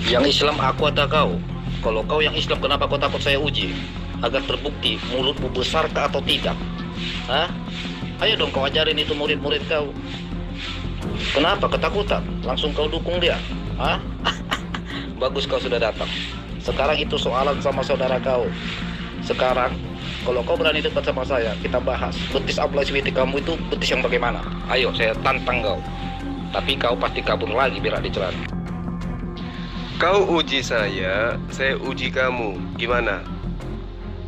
Yang Islam aku atau kau? Kalau kau yang Islam, kenapa kau takut saya uji? Agar terbukti mulutmu besar atau tidak? Hah? Ayo dong kau ajarin itu murid-murid kau. Kenapa ketakutan? Langsung kau dukung dia? Hah? Bagus kau sudah datang. Sekarang itu soalan sama saudara kau. Sekarang, kalau kau berani dekat sama saya, kita bahas. Betis Abdullah SWT kamu itu betis yang bagaimana? Ayo, saya tantang kau. Tapi kau pasti kabur lagi berak di celana. Kau uji saya uji kamu. Gimana?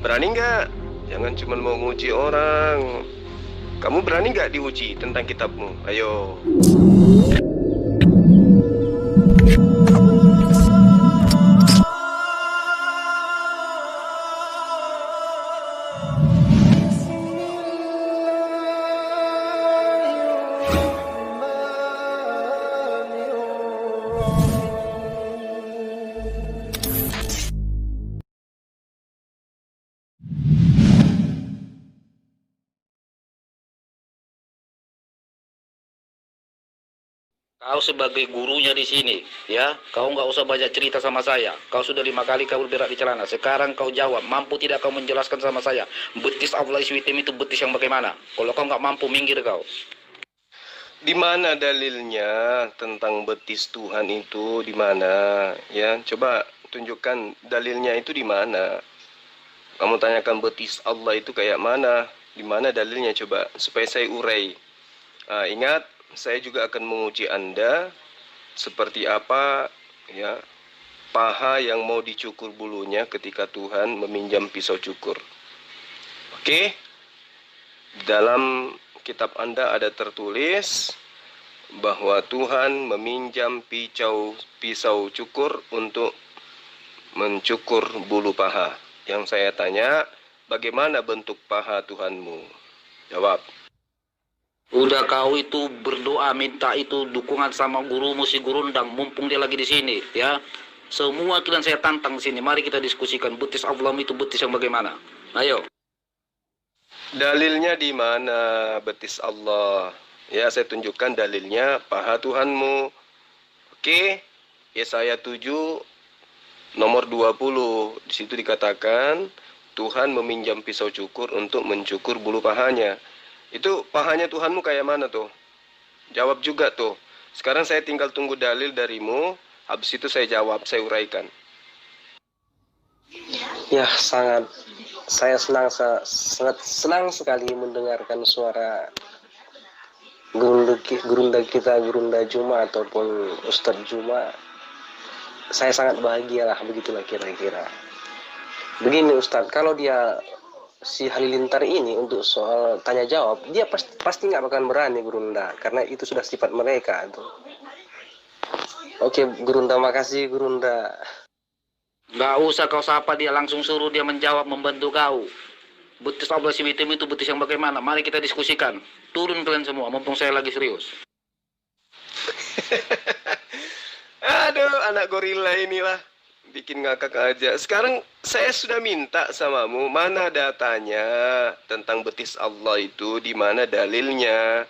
Berani nggak? Jangan cuma mau nguji orang. Kamu berani nggak diuji tentang kitabmu? Ayo. Kau sebagai gurunya di sini, ya, kau nggak usah banyak cerita sama saya. Kau sudah 5 kali kau berak di celana. Sekarang kau jawab, mampu tidak kau menjelaskan sama saya? Betis Abdullah SWT itu betis yang bagaimana? Kalau kau nggak mampu, minggir kau. Di mana dalilnya tentang betis Tuhan itu? Di mana? Ya, coba tunjukkan dalilnya itu di mana. Kamu tanyakan betis Allah itu kayak mana? Di mana dalilnya coba supaya saya urai. Ingat, saya juga akan menguji Anda seperti apa ya paha yang mau dicukur bulunya ketika Tuhan meminjam pisau cukur. Oke? Dalam kitab Anda ada tertulis bahwa Tuhan meminjam pisau cukur untuk mencukur bulu paha. Yang saya tanya, bagaimana bentuk paha Tuhanmu? Jawab. Udah kau itu berdoa minta itu dukungan sama gurumu si Gurundang, mumpung dia lagi di sini, ya. Semua kalian saya tantang di sini. Mari kita diskusikan betis Allah itu betis yang bagaimana. Ayo. Dalilnya di mana betis Allah? Ya, saya tunjukkan dalilnya paha Tuhanmu. Oke, Yesaya 7 nomor 20. Di situ dikatakan Tuhan meminjam pisau cukur untuk mencukur bulu pahanya. Itu pahanya Tuhanmu kayak mana tuh? Jawab juga tuh. Sekarang saya tinggal tunggu dalil darimu. Habis itu saya jawab, saya uraikan. Ya, saya sangat senang sekali mendengarkan suara gurunda kita, Gurunda Juma ataupun Ustadz Juma. Saya sangat bahagia lah, begitulah kira-kira. Begini Ustadz, kalau dia si Halilintar ini untuk soal tanya jawab, dia pasti nggak akan berani Gurunda, karena itu sudah sifat mereka tuh. Oke Gurunda, makasih Gurunda. Nggak usah kau sapa dia, langsung suruh dia menjawab, membantu kau. Betis Abdullah SWT itu betis yang bagaimana? Mari kita diskusikan. Turun kalian semua, mumpung saya lagi serius. Aduh, anak gorila inilah. Bikin ngakak aja. Sekarang saya sudah minta samamu, mana datanya tentang betis Allah itu, di mana dalilnya?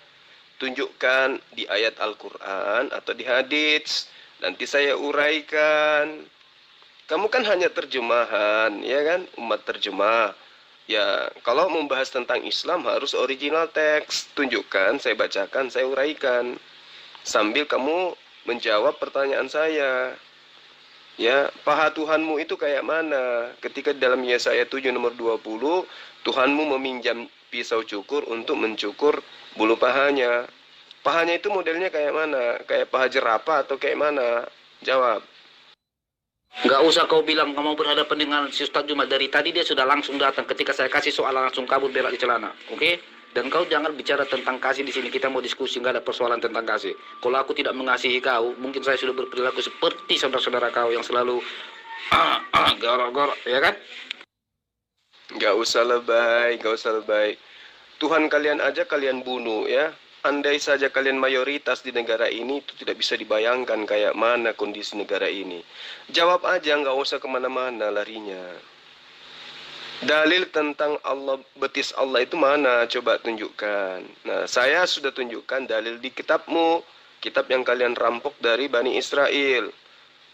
Tunjukkan di ayat Al-Quran atau di hadits. Nanti saya uraikan. Kamu kan hanya terjemahan, ya kan? Umat terjemah. Ya, kalau membahas tentang Islam harus original teks. Tunjukkan, saya bacakan, saya uraikan. Sambil kamu menjawab pertanyaan saya. Ya, paha Tuhanmu itu kayak mana? Ketika dalam Yesaya 7 nomor 20, Tuhanmu meminjam pisau cukur untuk mencukur bulu pahanya. Pahanya itu modelnya kayak mana? Kayak paha jerapah atau kayak mana? Jawab. Nggak usah kau bilang kamu berhadapan dengan si Ustadz Juma. Dari tadi dia sudah langsung datang. Ketika saya kasih soal langsung kabur berak di celana. Oke? Dan kau jangan bicara tentang kasih di sini. Kita mau diskusi, nggak ada persoalan tentang kasih. Kalau aku tidak mengasihi kau, mungkin saya sudah berperilaku seperti saudara-saudara kau yang selalu gorok-gorok, ya kan? Nggak usah lebay, nggak usah lebay. Tuhan kalian aja kalian bunuh ya. Andai saja kalian mayoritas di negara ini, itu tidak bisa dibayangkan kayak mana kondisi negara ini. Jawab aja, nggak usah kemana-mana larinya. Dalil tentang Allah, betis Allah itu mana? Coba tunjukkan. Nah, saya sudah tunjukkan dalil di kitabmu. Kitab yang kalian rampok dari Bani Israel.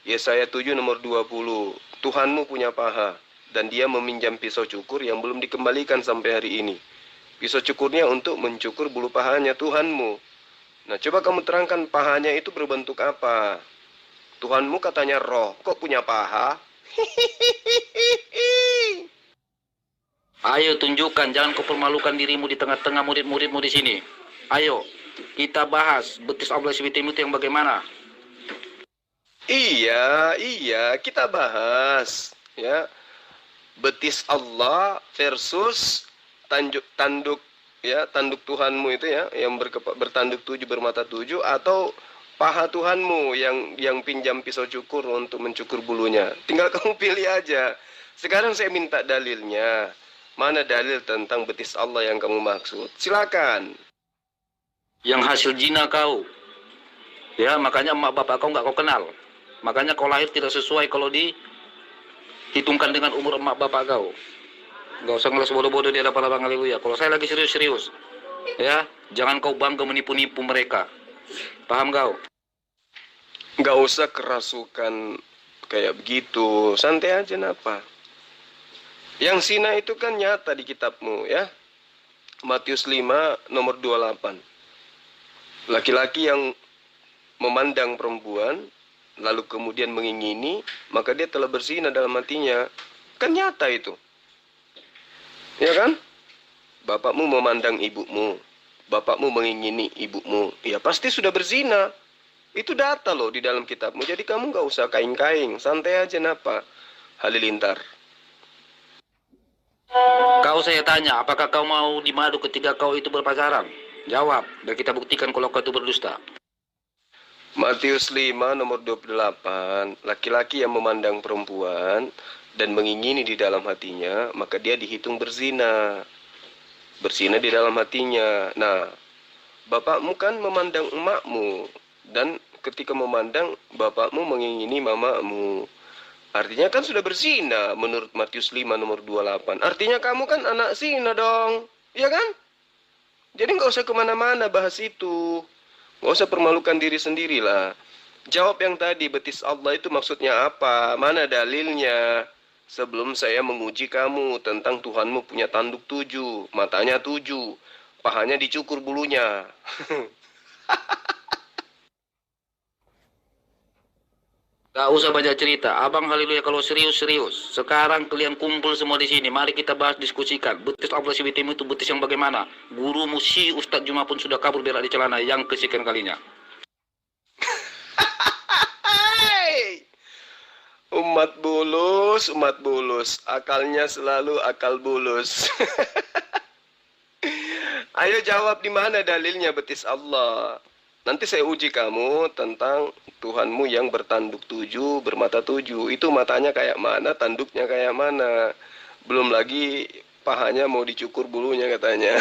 Yesaya 7 nomor 20. Tuhanmu punya paha dan dia meminjam pisau cukur yang belum dikembalikan sampai hari ini. Pisau cukurnya untuk mencukur bulu pahanya Tuhanmu. Nah, coba kamu terangkan pahanya itu berbentuk apa? Tuhanmu katanya roh, kok punya paha? Ayo tunjukkan, jangan kau permalukan dirimu di tengah-tengah murid-muridmu di sini. Ayo, kita bahas betis Allah SWT itu yang bagaimana. Iya, kita bahas ya. Betis Allah versus tanduk ya, tanduk Tuhanmu itu ya, yang bertanduk 7 bermata 7, atau paha Tuhanmu yang pinjam pisau cukur untuk mencukur bulunya. Tinggal kamu pilih aja. Sekarang saya minta dalilnya. Mana dalil tentang betis Allah yang kamu maksud? Silakan. Yang hasil zina kau. Ya, makanya emak bapak kau nggak kau kenal. Makanya kau lahir tidak sesuai kalau dihitungkan dengan umur emak bapak kau. Nggak usah ngeles bodoh-bodoh di hadapan abang, haleluya. Kalau saya lagi serius-serius. Ya, jangan kau bangga menipu-nipu mereka. Paham kau? Nggak usah kerasukan kayak begitu. Santai aja napa. Yang zina itu kan nyata di kitabmu ya. Matius 5 nomor 28. Laki-laki yang memandang perempuan lalu kemudian mengingini, maka dia telah berzina dalam hatinya. Kan nyata itu. Ya kan? Bapakmu memandang ibumu, bapakmu mengingini ibumu, ya pasti sudah berzina. Itu data loh di dalam kitabmu. Jadi kamu nggak usah kaing-kaing, santai aja napa, Halilintar. Kau saya tanya, apakah kau mau dimadu ketika kau itu berpacaran? Jawab, dan kita buktikan kalau kau itu berdusta. Matius 5 nomor 28. Laki-laki yang memandang perempuan dan mengingini di dalam hatinya, maka dia dihitung berzina. Berzina di dalam hatinya. Nah, bapakmu kan memandang emakmu, dan ketika memandang bapakmu mengingini mamamu. Artinya kan sudah berzina menurut Matius 5 nomor 28. Artinya kamu kan anak zina dong. Iya kan? Jadi nggak usah kemana-mana bahas itu. Nggak usah permalukan diri sendirilah. Jawab yang tadi, betis Allah itu maksudnya apa? Mana dalilnya? Sebelum saya menguji kamu tentang Tuhanmu punya tanduk 7, matanya 7, pahanya dicukur bulunya. Gak usah banyak cerita, abang haleluya kalau serius-serius. Sekarang kalian kumpul semua di sini, mari kita bahas, diskusikan. Betis Allah SWT itu betis yang bagaimana? Guru Musi Ustadz Juma pun sudah kabur berak di celana yang kesekian kalinya. Umat bulus, akalnya selalu akal bulus. Ayo jawab di mana dalilnya betis Allah. Nanti saya uji kamu tentang Tuhanmu yang bertanduk 7, bermata 7. Itu matanya kayak mana, tanduknya kayak mana. Belum lagi pahanya mau dicukur bulunya katanya.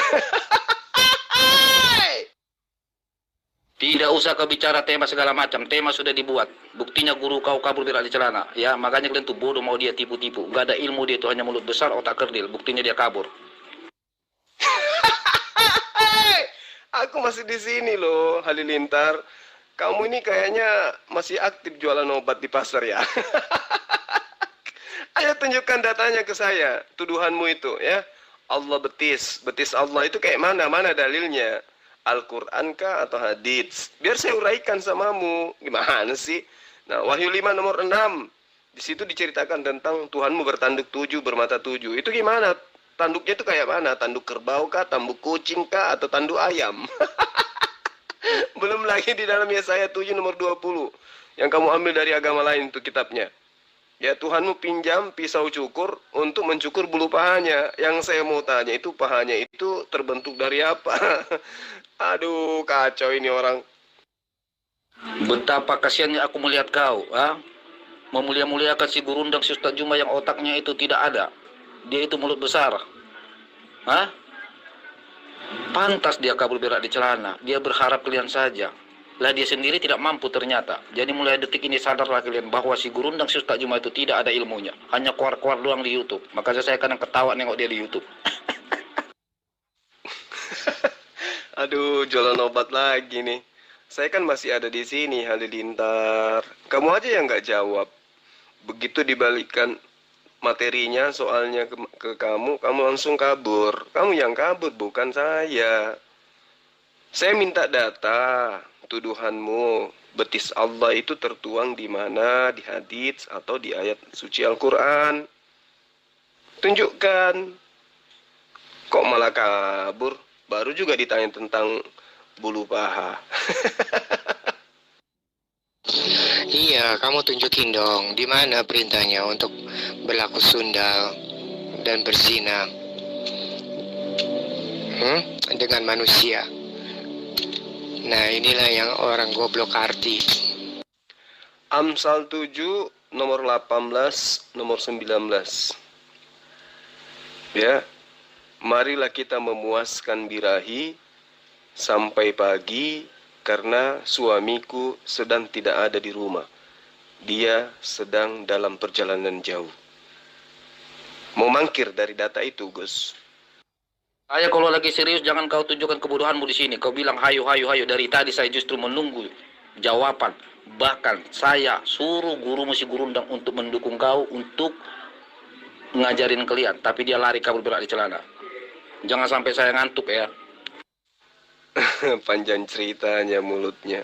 Tidak usah kau bicara tema segala macam, tema sudah dibuat. Buktinya guru kau kabur berak di celana. Ya, makanya kalian tuh bodoh mau dia tipu-tipu. Gak ada ilmu dia, itu hanya mulut besar, otak kerdil. Buktinya dia kabur. Aku masih di sini loh, Halilintar. Kamu ini kayaknya masih aktif jualan obat di pasar ya. Ayo tunjukkan datanya ke saya, tuduhanmu itu ya. Allah betis Allah itu kayak mana? Mana dalilnya? Al-Quran kah atau hadits? Biar saya uraikan samamu. Gimana sih? Nah, Wahyu 5 nomor 6. Di situ diceritakan tentang Tuhanmu bertanduk 7, bermata 7. Itu gimana? Tanduknya itu kayak mana? Tanduk kerbau kah? Tanduk kucing kah? Atau tanduk ayam? Belum lagi di dalam Yesaya 7 nomor 20. Yang kamu ambil dari agama lain itu kitabnya. Ya, Tuhanmu pinjam pisau cukur untuk mencukur bulu pahanya. Yang saya mau tanya itu, pahanya itu terbentuk dari apa? Aduh, kacau ini orang. Betapa kasihannya aku melihat kau. Memulia-muliakan si gurundang si Ustadz Juma yang otaknya itu tidak ada. Dia itu mulut besar. Pantas dia kabur berak di celana. Dia berharap kalian saja. Lah dia sendiri tidak mampu ternyata. Jadi mulai detik ini sadarlah kalian bahwa si gurundang si Ustadz Juma itu tidak ada ilmunya. Hanya keluar-keluar doang di YouTube. Makanya saya kadang ketawa nengok dia di YouTube. Aduh, jualan obat lagi nih. Saya kan masih ada di sini, Halilintar. Kamu aja yang nggak jawab. Begitu dibalikkan materinya, soalnya ke kamu, kamu langsung kabur. Kamu yang kabur, bukan saya. Saya minta data tuduhanmu. Betis Allah itu tertuang di mana? Di hadits atau di ayat suci Al-Quran? Tunjukkan. Kok malah kabur? Baru juga ditanya tentang bulu paha. Iya, kamu tunjukin dong di mana perintahnya untuk berlaku sundal dan berzina dengan manusia. Nah, inilah yang orang goblok arti. Amsal 7 nomor 18 nomor 19. Ya. Marilah kita memuaskan birahi sampai pagi karena suamiku sedang tidak ada di rumah. Dia sedang dalam perjalanan jauh. Mau mangkir dari data itu, Gus? Saya kalau lagi serius jangan kau tunjukkan kebodohanmu di sini. Kau bilang hayu. Dari tadi saya justru menunggu jawaban. Bahkan saya suruh guru si Gurundang untuk mendukung kau untuk ngajarin kalian. Tapi dia lari kabur berak di celana. Jangan sampai saya ngantuk ya. Panjang ceritanya mulutnya.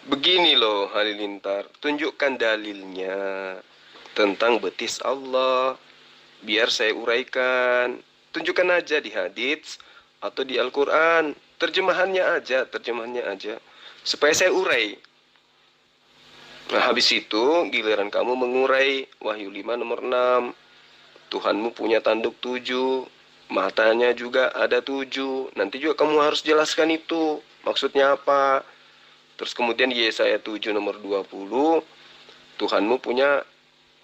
Begini loh Halilintar, tunjukkan dalilnya tentang betis Allah. Biar saya uraikan. Tunjukkan aja di hadits atau di Al-Quran. Terjemahannya aja. Supaya saya urai. Nah habis itu giliran kamu mengurai Wahyu 5 nomor 6. Tuhanmu punya tanduk 7. Matanya juga ada 7. Nanti juga kamu harus jelaskan itu. Maksudnya apa? Terus kemudian Yesaya 7 nomor 20. Tuhanmu punya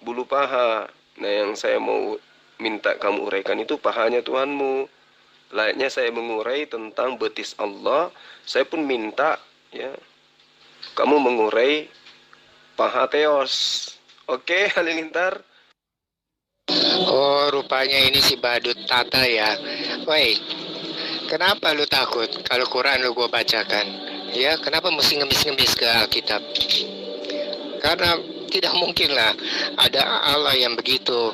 bulu paha. Nah yang saya mau minta kamu uraikan itu pahanya Tuhanmu. Layaknya saya mengurai tentang betis Allah. Saya pun minta ya kamu mengurai paha Theos. Oke Halilintar? Oh, rupanya ini si badut Tata ya. Woi, kenapa lu takut kalau Quran lu gua bacakan? Ya, kenapa mesti ngemis-ngemis ke Alkitab? Karena tidak mungkin lah ada Allah yang begitu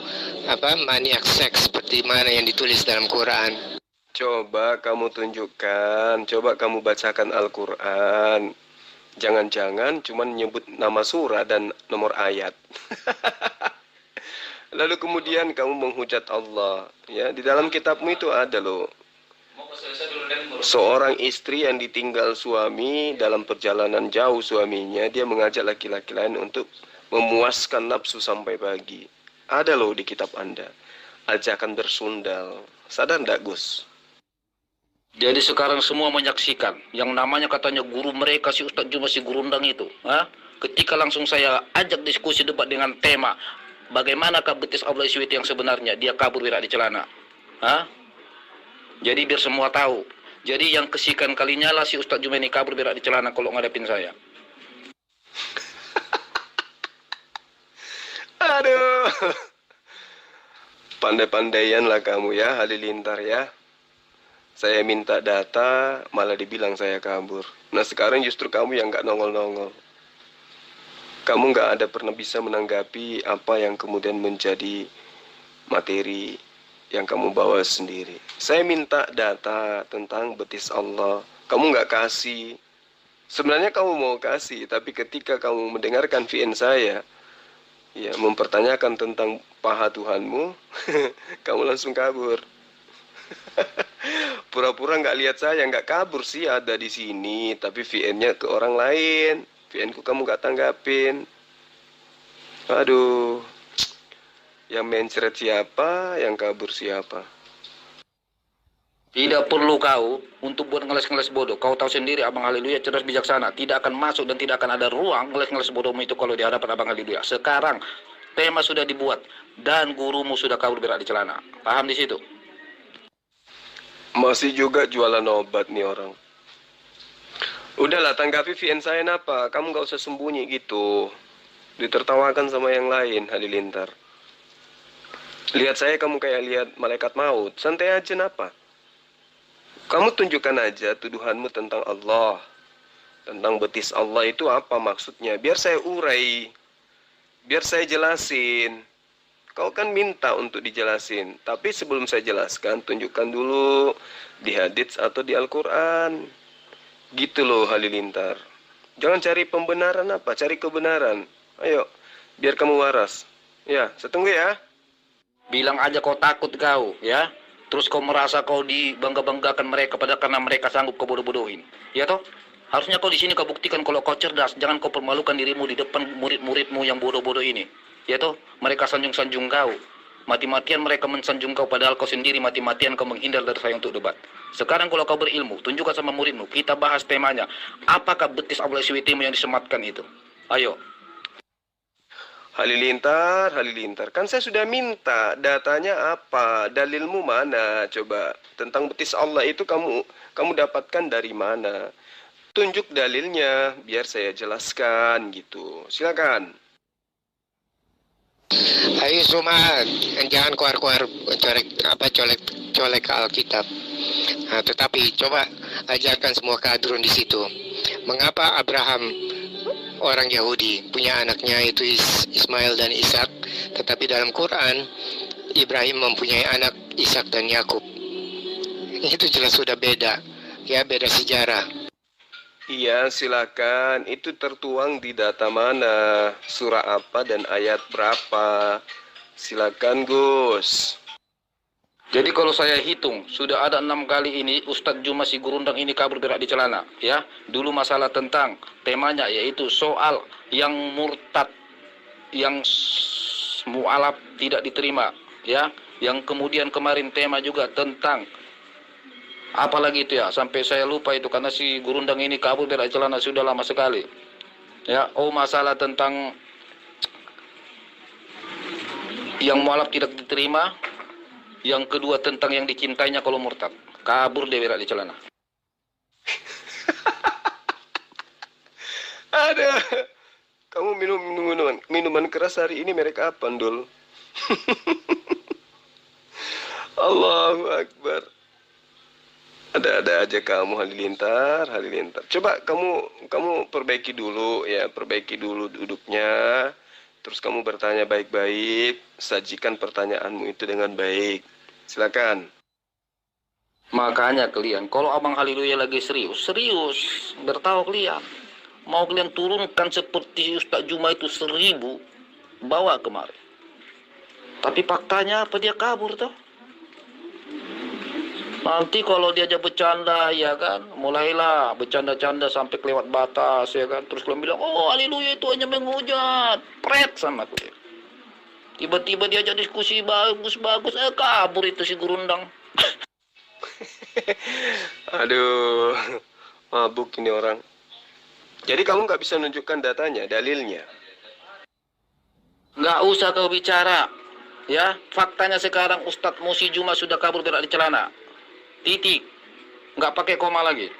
maniak seks seperti mana yang ditulis dalam Quran. Coba kamu tunjukkan, coba kamu bacakan Al-Quran. Jangan-jangan cuma nyebut nama surah dan nomor ayat. Lalu kemudian kamu menghujat Allah. Ya, di dalam kitabmu itu ada loh. Seorang istri yang ditinggal suami dalam perjalanan jauh suaminya, dia mengajak laki-laki lain untuk memuaskan nafsu sampai pagi. Ada loh di kitab Anda. Ajakan bersundal. Sadar enggak, Gus? Jadi sekarang semua menyaksikan yang namanya katanya guru mereka si Ustadz Juma si Gurundang itu. Ketika langsung saya ajak diskusi debat dengan tema bagaimanakah betis Allah Iswiti yang sebenarnya, dia kabur berak di celana. Jadi biar semua tahu. Jadi yang kesikan kalinya lah si Ustadz Juma ini kabur berak di celana kalau ngadepin saya. Aduh. Pandai-pandaian lah kamu ya, Halilintar ya. Saya minta data, malah dibilang saya kabur. Nah sekarang justru kamu yang gak nongol-nongol. Kamu gak ada pernah bisa menanggapi apa yang kemudian menjadi materi yang kamu bawa sendiri. Saya minta data tentang betis Allah. Kamu gak kasih. Sebenarnya kamu mau kasih, tapi ketika kamu mendengarkan VN saya, ya mempertanyakan tentang paha Tuhanmu, kamu langsung kabur. Pura-pura nggak lihat saya, nggak kabur sih, ada di sini, tapi VN-nya ke orang lain. VN-ku kamu nggak tanggapin. Aduh, yang mencret siapa, yang kabur siapa? Tidak perlu kau untuk buat ngeles-ngeles bodoh. Kau tahu sendiri Abang Haleluya cerdas bijaksana. Tidak akan masuk dan tidak akan ada ruang ngeles-ngeles bodohmu itu kalau di hadapan Abang Haleluya. Sekarang tema sudah dibuat dan gurumu sudah kabur berak di celana. Paham di situ? Masih juga jualan obat nih orang. Udahlah, tanggapi VN saya apa? Kamu nggak usah sembunyi gitu. Ditertawakan sama yang lain, Halilintar. Lihat saya kamu kayak lihat malaikat maut. Santai aja napa? Kamu tunjukkan aja tuduhanmu tentang Allah. tentang betis Allah itu apa maksudnya. Biar saya urai, biar saya jelasin. Kau kan minta untuk dijelasin, tapi sebelum saya jelaskan, tunjukkan dulu di hadits atau di Al-Quran. Gitu loh Halilintar. Jangan cari pembenaran apa, cari kebenaran. Ayo, biar kamu waras. Ya, saya tunggu ya. Bilang aja kau takut kau, ya. Terus kau merasa kau dibangga-banggakan mereka padahal karena mereka sanggup kau bodoh-bodohin. Ya toh? Harusnya kau di sini kau buktikan kalau kau cerdas, jangan kau permalukan dirimu di depan murid-muridmu yang bodoh-bodoh ini. Ya toh? Mereka sanjung-sanjung kau. Mati-matian mereka mensanjung kau padahal kau sendiri mati-matian kau menghindar dari saya untuk debat. Sekarang kalau kau berilmu, tunjukkan sama muridmu, kita bahas temanya. Apakah betis Allah SWT-mu yang disematkan itu? Ayo. Halilintar, Halilintar. Kan saya sudah minta datanya apa, dalilmu mana? Coba tentang betis Allah itu kamu dapatkan dari mana? Tunjuk dalilnya biar saya jelaskan gitu. Silakan. Ayo semua, jangan keluar-keluar colek Alkitab. Nah, tetapi coba ajarkan semua kadrun di situ. Mengapa Abraham orang Yahudi punya anaknya itu Ismail dan Ishak, tetapi dalam Quran Ibrahim mempunyai anak Ishak dan Yakub? Itu jelas sudah beda, ya, beda sejarah. Iya, silakan. Itu tertuang di data mana, surah apa dan ayat berapa. Silakan, Gus. Jadi kalau saya hitung, sudah ada 6 kali ini Ustadz Juma si Gurundang ini kabur berak di celana. Ya, dulu masalah tentang temanya yaitu soal yang murtad, yang mu'alaf tidak diterima. Ya, yang kemudian kemarin tema juga tentang apalagi itu ya, sampai saya lupa itu karena si Gurundang ini kabur berak di celana sudah lama sekali. Ya, masalah tentang yang mu'alaf tidak diterima. Yang kedua tentang yang dicintainya kalau murtad. Kabur dia berak di celana. Ada. Kamu minum minuman keras hari ini merek apa, Ndul? Allahu Akbar. Ada-ada aja kamu Halilintar, Halilintar. Coba kamu perbaiki dulu ya, perbaiki dulu duduknya. Terus kamu bertanya baik-baik, sajikan pertanyaanmu itu dengan baik. Silakan. Makanya kalian, kalau Abang Haleluya lagi serius, bertahu kalian. Mau kalian turunkan seperti Ustaz Juma itu 1000, bawa kemari. Tapi faktanya apa, dia kabur tuh. Nanti kalau diajak bercanda, ya kan, mulailah bercanda-canda sampai kelewat batas, ya kan. Terus kalian bilang, Haleluya itu hanya menghujat. Pret sama kalian. Tiba-tiba diajak diskusi bagus-bagus, kabur itu si Gurundang. Aduh, mabuk ini orang. Jadi kamu nggak bisa nunjukkan datanya, dalilnya? Nggak usah kau bicara. Ya, faktanya sekarang Ustadz Musi Juma sudah kabur berak di celana. Titik. Nggak pakai koma lagi.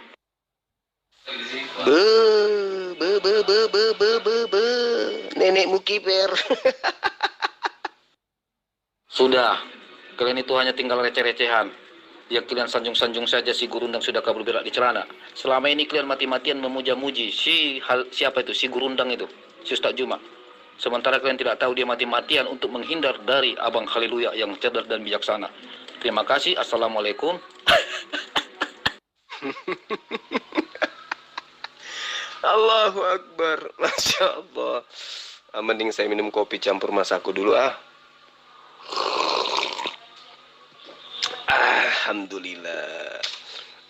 Nenekmu kiper. Sudah. Kalian itu hanya tinggal receh-recehan. Yang kalian sanjung-sanjung saja si Gurundang sudah kabur berak di celana. Selama ini kalian mati-matian memuja-muji siapa itu? Si Gurundang itu. Si Ustadz Juma. Sementara kalian tidak tahu dia mati-matian untuk menghindar dari Abang Haleluya yang cerdas dan bijaksana. Terima kasih. Assalamualaikum. Allahu Akbar. Masya Allah. Mending saya minum kopi campur masaku dulu ah. Alhamdulillah.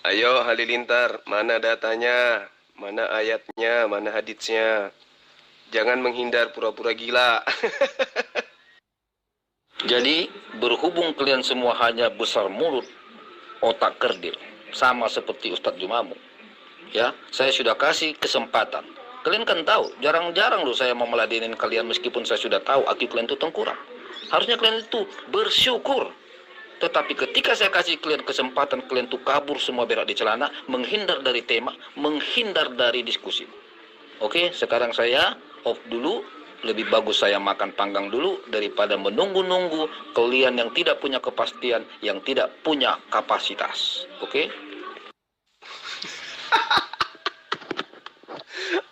Ayo Halilintar, mana datanya? Mana ayatnya? Mana haditsnya? Jangan menghindar pura-pura gila. Jadi berhubung kalian semua hanya besar mulut, otak kerdil, sama seperti Ustadz Jumamu. Ya, saya sudah kasih kesempatan. Kalian kan tahu, jarang-jarang loh saya mau meladenin kalian meskipun saya sudah tahu aki kalian itu tengkurap. Harusnya kalian itu bersyukur. Tetapi ketika saya kasih kalian kesempatan, kalian tuh kabur semua berak di celana, menghindar dari tema, menghindar dari diskusi. Oke, sekarang saya off dulu. Lebih bagus saya makan panggang dulu daripada menunggu-nunggu kalian yang tidak punya kepastian, yang tidak punya kapasitas. Oke?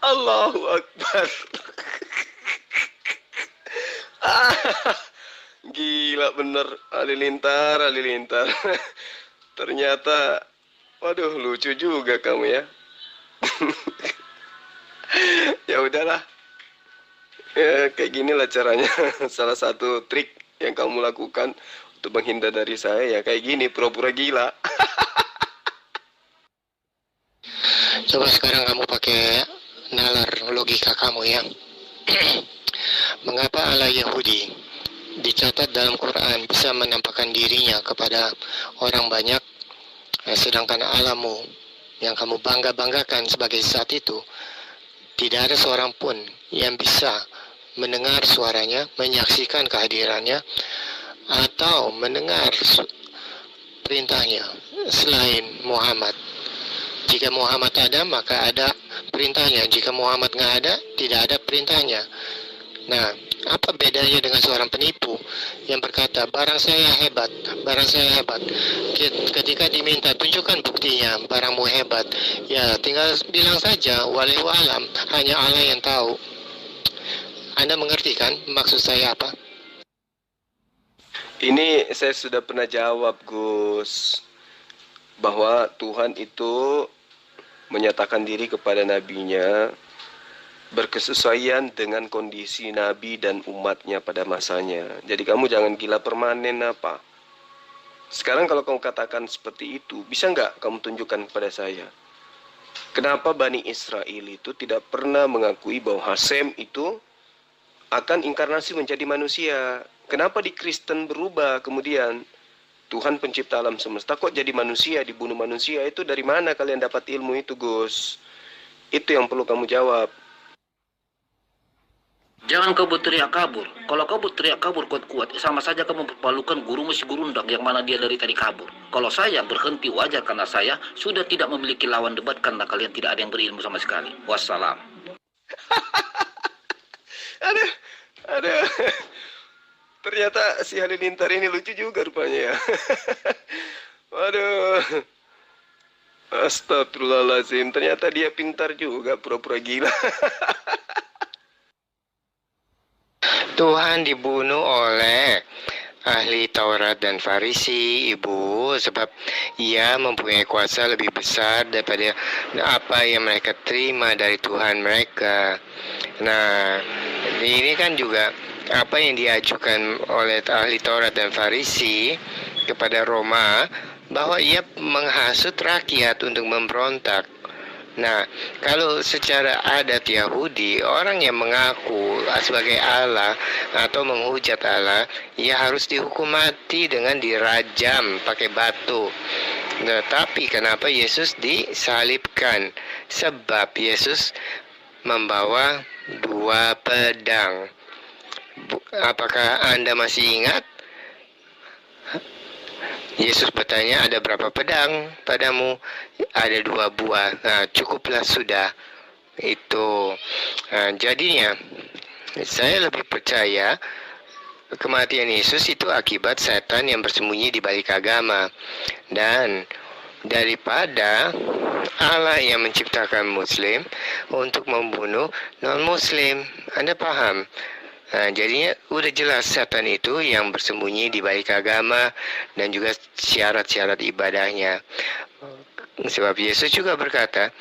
Allahu Akbar. Ah, gila bener, halilintar, halilintar. Ternyata, waduh lucu juga kamu ya. Ya udahlah, ya, kayak ginilah caranya. Salah satu trik yang kamu lakukan untuk menghindar dari saya ya kayak gini, pura-pura gila. Coba sekarang kamu pakai nalar logika kamu ya. Mengapa Allah Yahudi dicatat dalam Quran bisa menampakkan dirinya kepada orang banyak, sedangkan Allahmu yang kamu bangga-banggakan sebagai zat itu, tidak ada seorang pun yang bisa mendengar suaranya, menyaksikan kehadirannya, atau mendengar perintahnya selain Muhammad. Jika Muhammad ada, maka ada perintahnya. Jika Muhammad nggak ada, tidak ada perintahnya. Nah, apa bedanya dengan seorang penipu yang berkata, barang saya hebat, barang saya hebat. Ketika diminta, tunjukkan buktinya, barangmu hebat. Ya, tinggal bilang saja, wallahu alam, hanya Allah yang tahu. Anda mengerti kan maksud saya apa? Ini saya sudah pernah jawab, Gus, bahwa Tuhan itu menyatakan diri kepada nabinya berkesesuaian dengan kondisi nabi dan umatnya pada masanya. Jadi kamu jangan gila permanen apa. Sekarang kalau kamu katakan seperti itu, bisa nggak kamu tunjukkan kepada saya? Kenapa Bani Israel itu tidak pernah mengakui bahwa Hasem itu akan inkarnasi menjadi manusia? Kenapa di Kristen berubah kemudian? Tuhan pencipta alam semesta kok jadi manusia, dibunuh manusia? Itu dari mana kalian dapat ilmu itu, Gus? Itu yang perlu kamu jawab. Jangan kau berteriak kabur. Kalau kau berteriak kabur kuat-kuat, sama saja kamu mempermalukan gurumu si gurundang yang mana dia dari tadi kabur. Kalau saya berhenti wajar karena saya sudah tidak memiliki lawan debat karena kalian tidak ada yang berilmu sama sekali. Wassalam. Aduh. Ternyata si Halilintar ini lucu juga rupanya ya. Waduh. Astagfirullahaladzim. Ternyata dia pintar juga, pura-pura gila. Tuhan dibunuh oleh ahli Taurat dan Farisi, Ibu, sebab ia mempunyai kuasa lebih besar daripada apa yang mereka terima dari Tuhan mereka. Nah, ini kan juga apa yang diajukan oleh ahli Taurat dan Farisi kepada Roma, bahwa ia menghasut rakyat untuk memberontak. Nah, kalau secara adat Yahudi, orang yang mengaku sebagai Allah atau menghujat Allah, ia harus dihukum mati dengan dirajam pakai batu. Nah, tapi kenapa Yesus disalibkan? Sebab Yesus membawa 2 pedang. Apakah Anda masih ingat? Yesus bertanya, ada berapa pedang padamu? Ada 2 buah. Nah, cukuplah sudah. Itu. Nah, jadinya, saya lebih percaya kematian Yesus itu akibat setan yang bersembunyi di balik agama. Dan daripada Allah yang menciptakan Muslim untuk membunuh non-Muslim. Anda paham? Nah, jadinya udah jelas setan itu yang bersembunyi di balik agama dan juga syarat-syarat ibadahnya. Sebab Yesus juga berkata,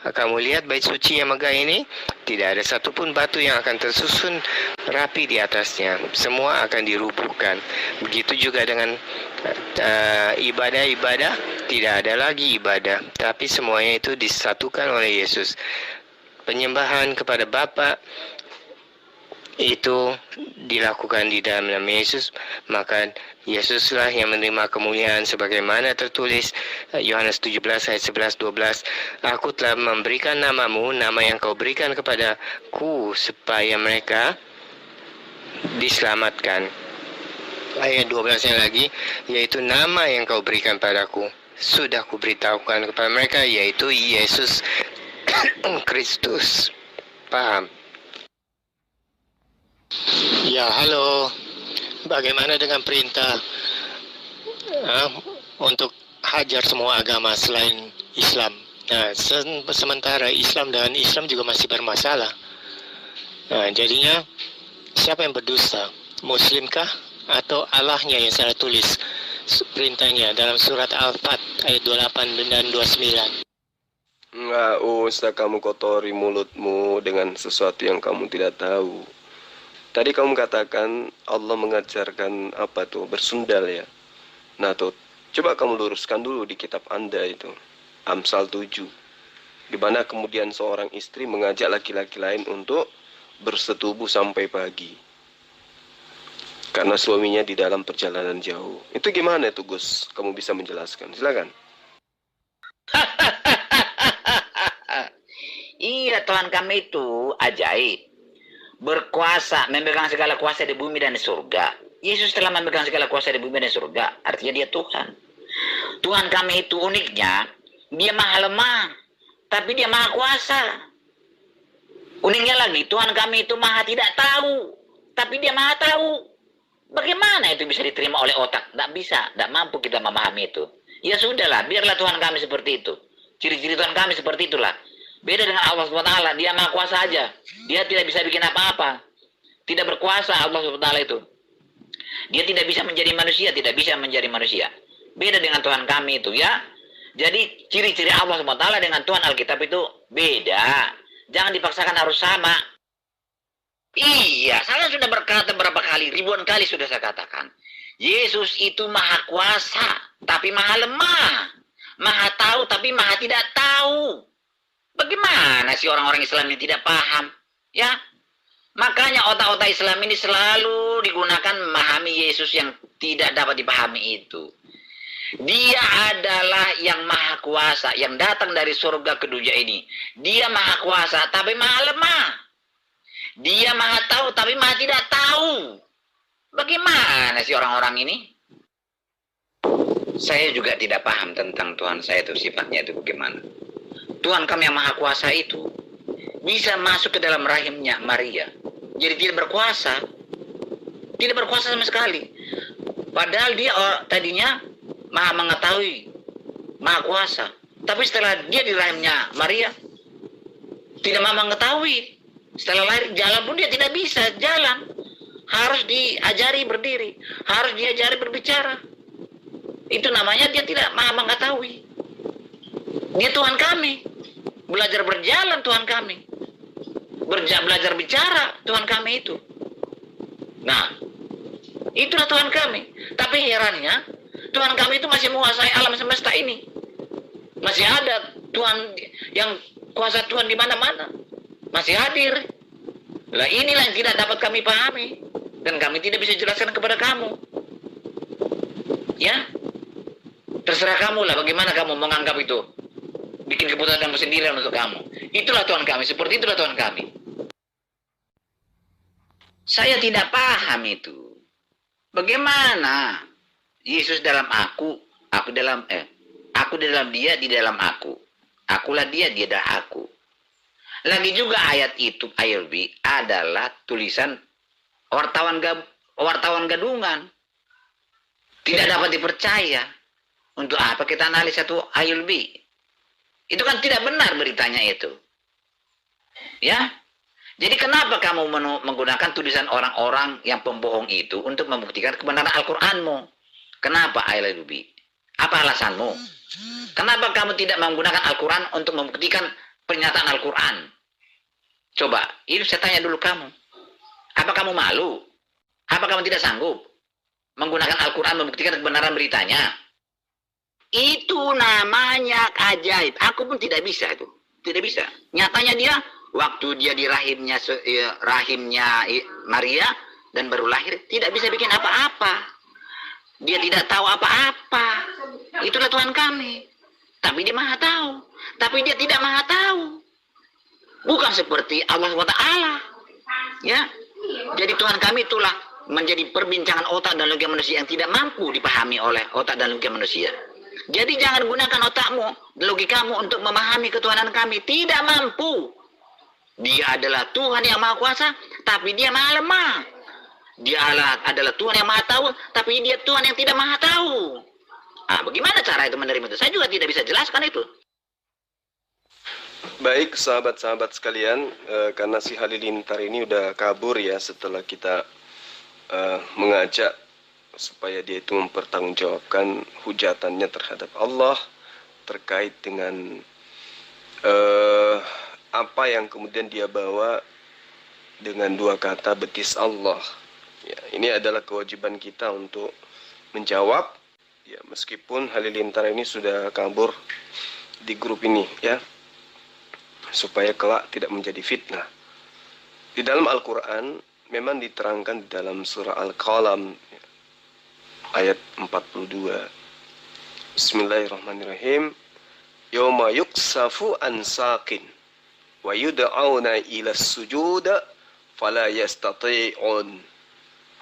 kamu lihat bait suci yang megah ini, tidak ada satupun batu yang akan tersusun rapi di atasnya. Semua akan dirubuhkan. Begitu juga dengan ibadah-ibadah, tidak ada lagi ibadah, tapi semuanya itu disatukan oleh Yesus. Penyembahan kepada Bapa itu dilakukan di dalam nama Yesus, maka Yesuslah yang menerima kemuliaan sebagaimana tertulis Yohanes 17 ayat 11-12, aku telah memberikan namamu, nama yang kau berikan kepadaku, supaya mereka diselamatkan. Ayat 12-nya lagi, yaitu nama yang kau berikan padaku sudah kuberitahukan kepada mereka, yaitu Yesus Kristus. Paham? Ya, halo. Bagaimana dengan perintah untuk hajar semua agama selain Islam Nah, sementara Islam dan Islam juga masih bermasalah. Nah, jadinya siapa yang berdusta? Muslimkah atau Allahnya yang salah tulis perintahnya dalam surat Al-Fat ayat 28 dan 29? Enggak, Ustaz, kamu kotori mulutmu dengan sesuatu yang kamu tidak tahu. Tadi kamu katakan Allah mengajarkan apa tuh? Bersundal ya. Nah tuh, coba kamu luruskan dulu di kitab Anda itu. Amsal 7. Di mana kemudian seorang istri mengajak laki-laki lain untuk bersetubuh sampai pagi. Karena suaminya di dalam perjalanan jauh. Itu gimana itu, Gus? Kamu bisa menjelaskan? Silakan. Iya, Tuhan kami itu ajaib. Berkuasa, memegang segala kuasa di bumi dan di surga. Yesus telah memegang segala kuasa di bumi dan di surga. Artinya dia Tuhan. Tuhan kami itu uniknya, dia maha lemah, tapi dia maha kuasa. Uniknya lagi, Tuhan kami itu maha tidak tahu, tapi dia maha tahu. Bagaimana itu bisa diterima oleh otak? Tidak bisa, tidak mampu kita memahami itu. Ya sudahlah, biarlah Tuhan kami seperti itu. Ciri-ciri Tuhan kami seperti itulah. Beda dengan Allah SWT, dia maha kuasa aja. Dia tidak bisa bikin apa-apa. Tidak berkuasa Allah SWT itu. Dia tidak bisa menjadi manusia, tidak bisa menjadi manusia. Beda dengan Tuhan kami itu ya. Jadi ciri-ciri Allah SWT dengan Tuhan Alkitab itu beda. Jangan dipaksakan harus sama. Iya, saya sudah berkata berapa kali, ribuan kali sudah saya katakan. Yesus itu maha kuasa, tapi maha lemah. Maha tahu, tapi maha tidak tahu. Bagaimana sih orang-orang Islam yang tidak paham? Ya, makanya otak-otak Islam ini selalu digunakan memahami Yesus yang tidak dapat dipahami itu. Dia adalah yang maha kuasa, yang datang dari surga ke dunia ini. Dia maha kuasa, tapi maha lemah. Dia maha tahu, tapi maha tidak tahu. Bagaimana sih orang-orang ini? Saya juga tidak paham tentang Tuhan saya itu, sifatnya itu bagaimana. Tuhan kami yang maha kuasa itu bisa masuk ke dalam rahimnya Maria. Jadi tidak berkuasa. Tidak berkuasa sama sekali. Padahal dia tadinya maha mengetahui, maha kuasa. Tapi setelah dia di rahimnya Maria, tidak maha mengetahui. Setelah lahir jalan pun dia tidak bisa jalan. Harus diajari berdiri, harus diajari berbicara. Itu namanya dia tidak maha mengetahui. Dia Tuhan kami. Belajar berjalan Tuhan kami. Belajar bicara Tuhan kami itu. Nah, itulah Tuhan kami. Tapi herannya, Tuhan kami itu masih menguasai alam semesta ini. Masih ada Tuhan yang kuasa Tuhan di mana-mana. Masih hadir. Lah inilah yang tidak dapat kami pahami. Dan kami tidak bisa jelaskan kepada kamu. Ya, terserah kamu lah bagaimana kamu menganggap itu. Bikin keputusan kamu sendiri untuk kamu. Itulah Tuhan kami, seperti itulah Tuhan kami. Saya tidak paham itu. Bagaimana Yesus dalam aku di dalam dia, di dalam aku. Akulah dia, dia adalah aku. Lagi juga ayat itu, ayat B adalah tulisan wartawan gadungan. Tidak dapat dipercaya. Untuk apa kita analisa itu ayat B? Itu kan tidak benar beritanya itu. Ya. Jadi kenapa kamu menggunakan tulisan orang-orang yang pembohong itu untuk membuktikan kebenaran Al-Qur'anmu? Kenapa ayat B? Apa alasanmu? Kenapa kamu tidak menggunakan Al-Qur'an untuk membuktikan pernyataan Al-Qur'an? Coba, ini saya tanya dulu kamu. Apa kamu malu? Apa kamu tidak sanggup menggunakan Al-Qur'an membuktikan kebenaran beritanya? Itu namanya ajaib. Aku pun tidak bisa itu. Tidak bisa. Nyatanya dia, waktu dia di rahimnya Maria dan baru lahir, tidak bisa bikin apa-apa. Dia tidak tahu apa-apa. Itulah Tuhan kami. Tapi dia maha tahu. Tapi dia tidak maha tahu. Bukan seperti Allah SWT. Ya. Jadi Tuhan kami itulah menjadi perbincangan otak dan logika manusia yang tidak mampu dipahami oleh otak dan logika manusia. Jadi jangan gunakan otakmu, logikamu untuk memahami ketuhanan kami. Tidak mampu. Dia adalah Tuhan yang maha kuasa, tapi dia maha lemah. Dia adalah Tuhan yang maha tahu, tapi dia Tuhan yang tidak maha tahu. Bagaimana cara itu menerima itu? Saya juga tidak bisa jelaskan itu. Baik sahabat-sahabat sekalian, karena si Halilintar ini udah kabur ya setelah kita mengajak supaya dia itu mempertanggungjawabkan hujatannya terhadap Allah terkait dengan apa yang kemudian dia bawa dengan dua kata betis Allah. Ya, ini adalah kewajiban kita untuk menjawab, ya, meskipun Halilintar ini sudah kabur di grup ini, ya, supaya kelak tidak menjadi fitnah. Di dalam Al-Quran memang diterangkan di dalam surah Al-Qalam ayat 42. Bismillahirrahmanirrahim. Yawma yuksafu an saqin wa yud'auna ila sujud fala yastati'un.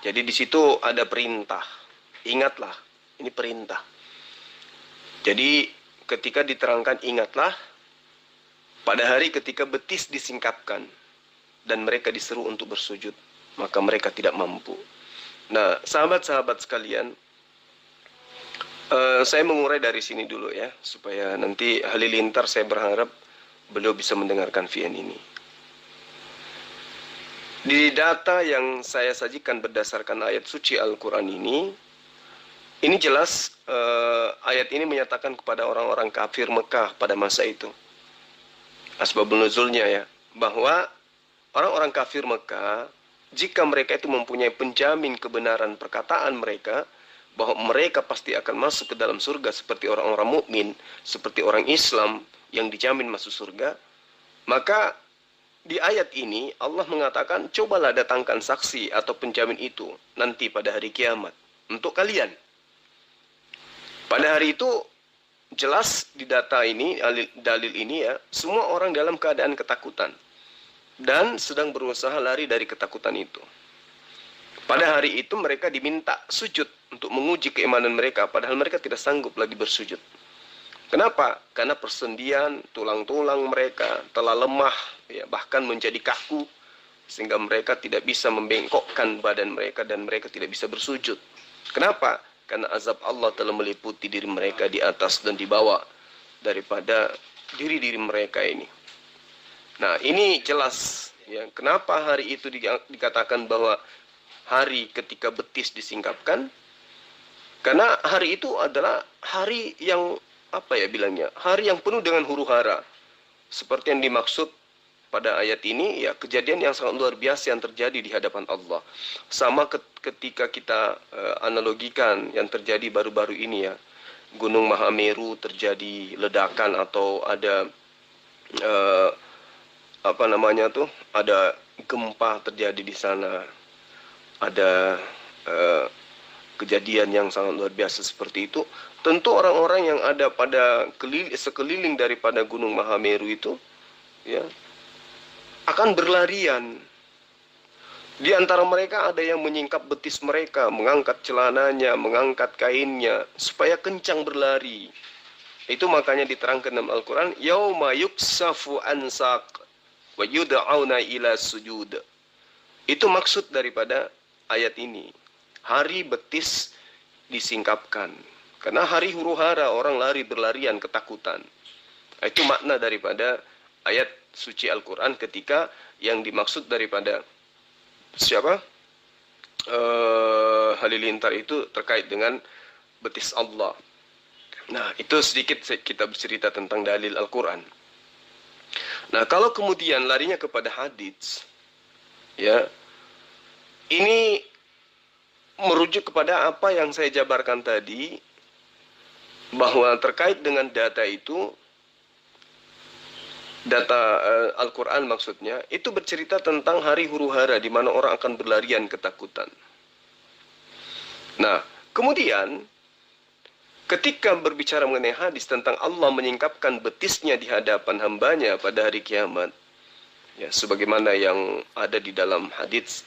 Jadi di situ ada perintah. Ingatlah, ini perintah. Jadi ketika diterangkan ingatlah pada hari ketika betis disingkapkan dan mereka diseru untuk bersujud, maka mereka tidak mampu. Nah, sahabat-sahabat sekalian, saya mengurai dari sini dulu ya, supaya nanti Halilintar saya berharap beliau bisa mendengarkan VN ini. Di data yang saya sajikan berdasarkan ayat suci Al-Quran ini jelas ayat ini menyatakan kepada orang-orang kafir Mekah pada masa itu. Asbabun nuzulnya ya, bahwa orang-orang kafir Mekah, jika mereka itu mempunyai penjamin kebenaran perkataan mereka, bahwa mereka pasti akan masuk ke dalam surga seperti orang-orang mukmin, seperti orang Islam yang dijamin masuk surga, maka di ayat ini Allah mengatakan, cobalah datangkan saksi atau penjamin itu nanti pada hari kiamat untuk kalian. Pada hari itu jelas di data ini, dalil ini ya, semua orang dalam keadaan ketakutan dan sedang berusaha lari dari ketakutan itu. Pada hari itu mereka diminta sujud untuk menguji keimanan mereka, padahal mereka tidak sanggup lagi bersujud. Kenapa? Karena persendian, tulang-tulang mereka telah lemah, ya, bahkan menjadi kaku, sehingga mereka tidak bisa membengkokkan badan mereka dan mereka tidak bisa bersujud. Kenapa? Karena azab Allah telah meliputi diri mereka di atas dan di bawah daripada diri-diri mereka ini. Nah, ini jelas ya, kenapa hari itu dikatakan bahwa hari ketika betis disingkapkan? Karena hari itu adalah hari yang apa ya bilangnya? Hari yang penuh dengan huru-hara. Seperti yang dimaksud pada ayat ini, ya, kejadian yang sangat luar biasa yang terjadi di hadapan Allah. Sama ketika kita analogikan yang terjadi baru-baru ini ya, Gunung Mahameru terjadi ledakan atau ada ada gempa terjadi di sana, ada kejadian yang sangat luar biasa seperti itu. Tentu orang-orang yang ada pada sekeliling daripada Gunung Mahameru itu, ya, akan berlarian. Di antara mereka ada yang menyingkap betis mereka, mengangkat celananya, mengangkat kainnya, supaya kencang berlari. Itu makanya diterangkan dalam Al-Quran, yauma yuksafu an saq wa yud'auna ila sujud. Itu maksud daripada ayat ini. Hari betis disingkapkan. Karena hari huru-hara, orang lari berlarian ketakutan. Itu makna daripada ayat suci Al-Quran ketika yang dimaksud daripada siapa? Halilintar itu terkait dengan betis Allah. Nah, itu sedikit kita bercerita tentang dalil Al-Quran. Nah, kalau kemudian larinya kepada hadits, ya, ini merujuk kepada apa yang saya jabarkan tadi, bahwa terkait dengan data itu, data Al-Quran maksudnya, itu bercerita tentang hari huru-hara di mana orang akan berlarian ketakutan. Nah, kemudian ketika berbicara mengenai hadis tentang Allah menyingkapkan betisnya di hadapan hambanya pada hari kiamat, ya, sebagaimana yang ada di dalam hadis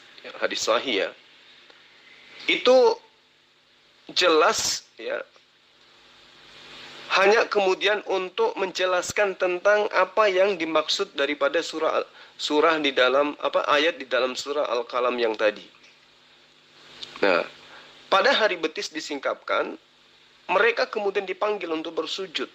sahih ya, itu jelas ya, hanya kemudian untuk menjelaskan tentang apa yang dimaksud daripada surah di dalam ayat di dalam surah Al-Qalam yang tadi. Nah, pada hari betis disingkapkan, mereka kemudian dipanggil untuk bersujud.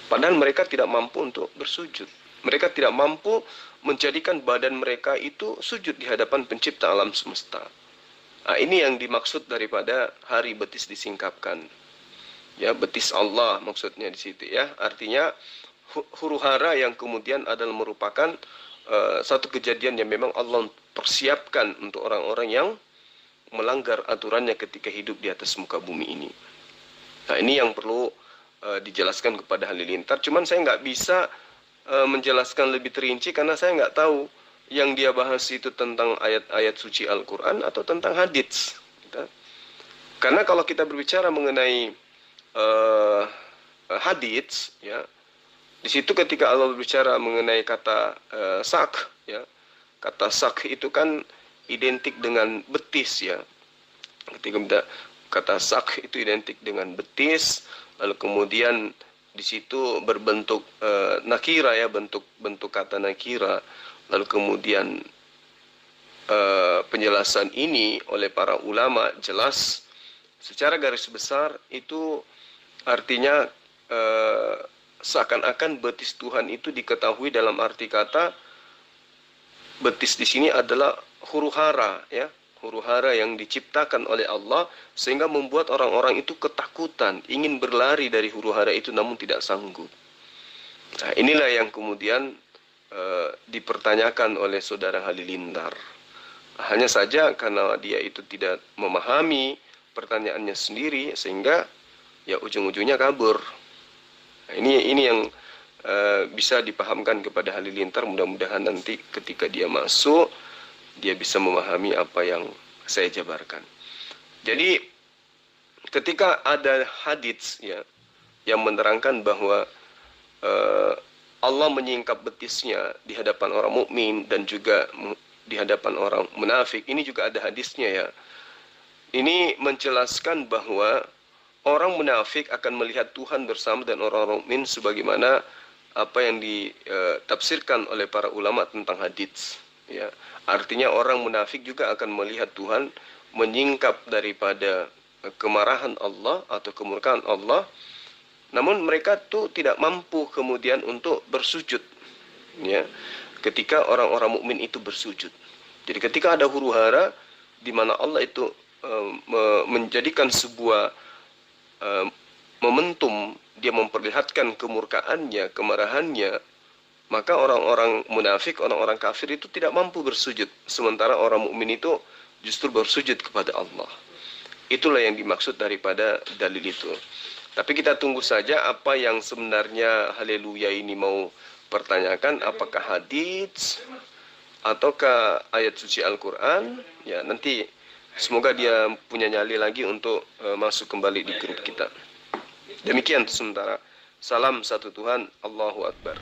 Padahal mereka tidak mampu untuk bersujud. Mereka tidak mampu menjadikan badan mereka itu sujud di hadapan pencipta alam semesta. Nah, ini yang dimaksud daripada hari betis disingkapkan. Ya, betis Allah maksudnya di situ ya. Artinya huru hara yang kemudian adalah merupakan satu kejadian yang memang Allah persiapkan untuk orang-orang yang melanggar aturannya ketika hidup di atas muka bumi ini. Nah, ini yang perlu dijelaskan kepada halilintar. Cuman saya nggak bisa menjelaskan lebih terinci karena saya nggak tahu yang dia bahas itu tentang ayat-ayat suci Al-Quran atau tentang hadits. Karena kalau kita berbicara mengenai hadits, ya, di situ ketika Allah berbicara mengenai kata sak, ya, kata sak itu kan identik dengan betis, ya. Ketika kata sak itu identik dengan betis, lalu kemudian di situ berbentuk nakira, ya, bentuk kata nakira. Lalu kemudian penjelasan ini oleh para ulama jelas secara garis besar itu artinya seakan-akan betis Tuhan itu diketahui dalam arti kata betis di sini adalah huru hara, ya, huru hara yang diciptakan oleh Allah sehingga membuat orang-orang itu ketakutan, ingin berlari dari huru hara itu namun tidak sanggup. Nah, inilah yang kemudian dipertanyakan oleh saudara halilintar. Hanya saja karena dia itu tidak memahami pertanyaannya sendiri sehingga ya ujung-ujungnya kabur. Nah, ini yang bisa dipahamkan kepada halilintar. Mudah-mudahan nanti ketika dia masuk dia bisa memahami apa yang saya jabarkan. Jadi ketika ada hadits, ya, yang menerangkan bahwa Allah menyingkap betisnya di hadapan orang mukmin dan juga di hadapan orang munafik. Ini juga ada hadisnya, ya. Ini menjelaskan bahwa orang munafik akan melihat Tuhan bersama dengan orang mukmin sebagaimana apa yang ditafsirkan oleh para ulama tentang hadits, ya. Artinya orang munafik juga akan melihat Tuhan menyingkap daripada kemarahan Allah atau kemurkaan Allah. Namun mereka tuh tidak mampu kemudian untuk bersujud, ya, ketika orang-orang mukmin itu bersujud. Jadi ketika ada huru hara di mana Allah itu menjadikan sebuah momentum, dia memperlihatkan kemurkaannya, kemarahannya, maka orang-orang munafik, orang-orang kafir itu tidak mampu bersujud, sementara orang mukmin itu justru bersujud kepada Allah. Itulah yang dimaksud daripada dalil itu. Tapi kita tunggu saja apa yang sebenarnya haleluya ini mau pertanyakan, apakah hadits ataukah ayat suci Al-Quran. Ya, nanti semoga dia punya nyali lagi untuk masuk kembali di grup kita. Demikian sementara. Salam satu Tuhan, Allahu Akbar.